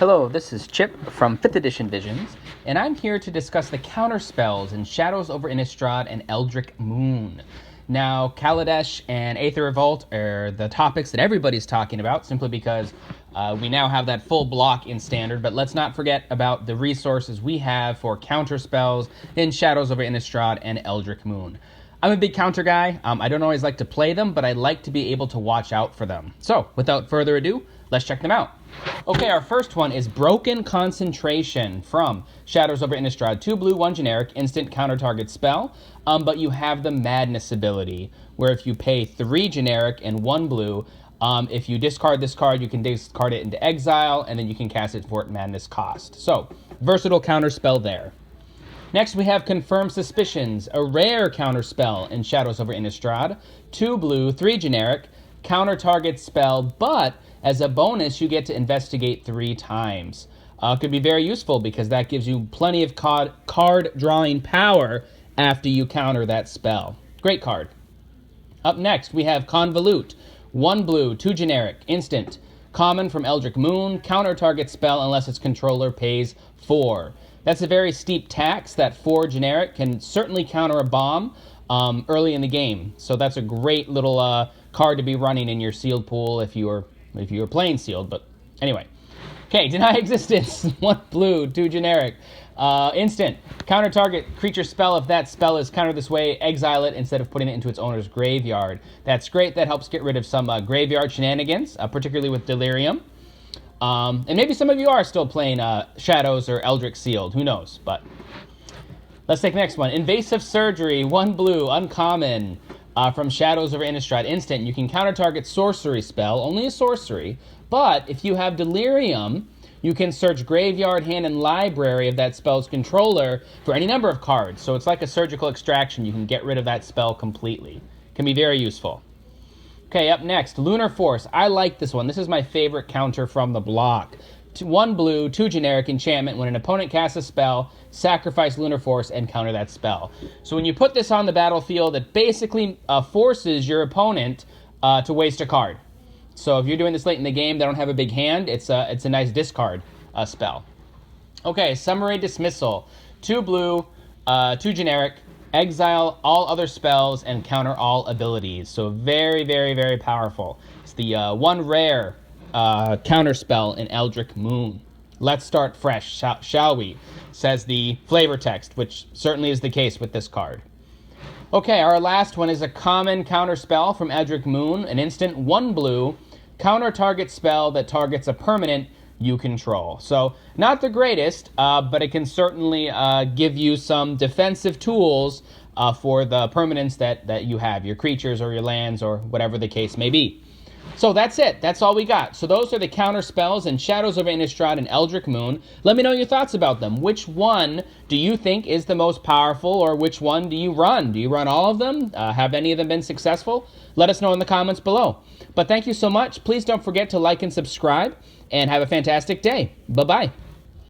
Hello, this is Chip from 5th Edition Visions, and I'm here to discuss the counterspells in Shadows over Innistrad and Eldritch Moon. Now, Kaladesh and Aether Revolt are the topics that everybody's talking about, simply because we now have that full block in Standard, but let's not forget about the resources we have for counterspells in Shadows over Innistrad and Eldritch Moon. I'm a big counter guy. I don't always like to play them, but I like to be able to watch out for them. So, without further ado, let's check them out. Okay, our first one is Broken Concentration from Shadows over Innistrad. 2 blue, 1 generic, instant counter target spell, but you have the Madness ability, where if you pay 3 generic and 1 blue, if you discard this card, you can discard it into exile, and then you can cast it for Madness cost. So, versatile counter spell there. Next, we have Confirmed Suspicions, a rare counterspell in Shadows over Innistrad. 2 blue, 3 generic, counter target spell, but as a bonus, you get to investigate 3 times. Could be very useful because that gives you plenty of card drawing power after you counter that spell. Great card. Up next, we have Convolute. 1 blue, 2 generic, instant. Common from Eldritch Moon, counter target spell unless its controller pays 4. That's a very steep tax. That 4 generic can certainly counter a bomb early in the game. So that's a great little card to be running in your sealed pool if you were playing sealed. But anyway. Okay, Deny Existence. 1 blue, 2 generic. Instant. Counter target creature spell. If that spell is countered this way, exile it instead of putting it into its owner's graveyard. That's great. That helps get rid of some graveyard shenanigans, particularly with Delirium. And maybe some of you are still playing Shadows or Eldritch Sealed. Who knows? But let's take the next one. Invasive Surgery. 1 blue, uncommon. From Shadows over Innistrad. Instant. You can counter target sorcery spell. Only a sorcery. But if you have Delirium, you can search graveyard, hand, and library of that spell's controller for any number of cards. So it's like a surgical extraction. You can get rid of that spell completely. Can be very useful. Okay, up next, Lunar Force. I like this one. This is my favorite counter from the block. 1 blue, 2 generic enchantment. When an opponent casts a spell, sacrifice Lunar Force and counter that spell. So when you put this on the battlefield, it basically forces your opponent to waste a card. So if you're doing this late in the game, they don't have a big hand, it's a nice discard spell. Okay, Summary Dismissal. 2 blue, 2 generic. Exile all other spells and counter all abilities. So very, very, very powerful. It's the 1 rare counter spell in Eldritch Moon. Let's start fresh, shall we? Says the flavor text, which certainly is the case with this card. Okay, our last one is a common counter spell from Eldritch Moon. An instant 1 blue, counter target spell that targets a permanent you control. So not the greatest, but it can certainly give you some defensive tools for the permanents that you have, your creatures or your lands or whatever the case may be. So that's it. That's all we got. So those are the counter spells in Shadows over Innistrad and Eldritch Moon. Let me know your thoughts about them. Which one do you think is the most powerful, or which one do you run? Do you run all of them? Have any of them been successful? Let us know in the comments below. But thank you so much. Please don't forget to like and subscribe, and have a fantastic day. Bye-bye.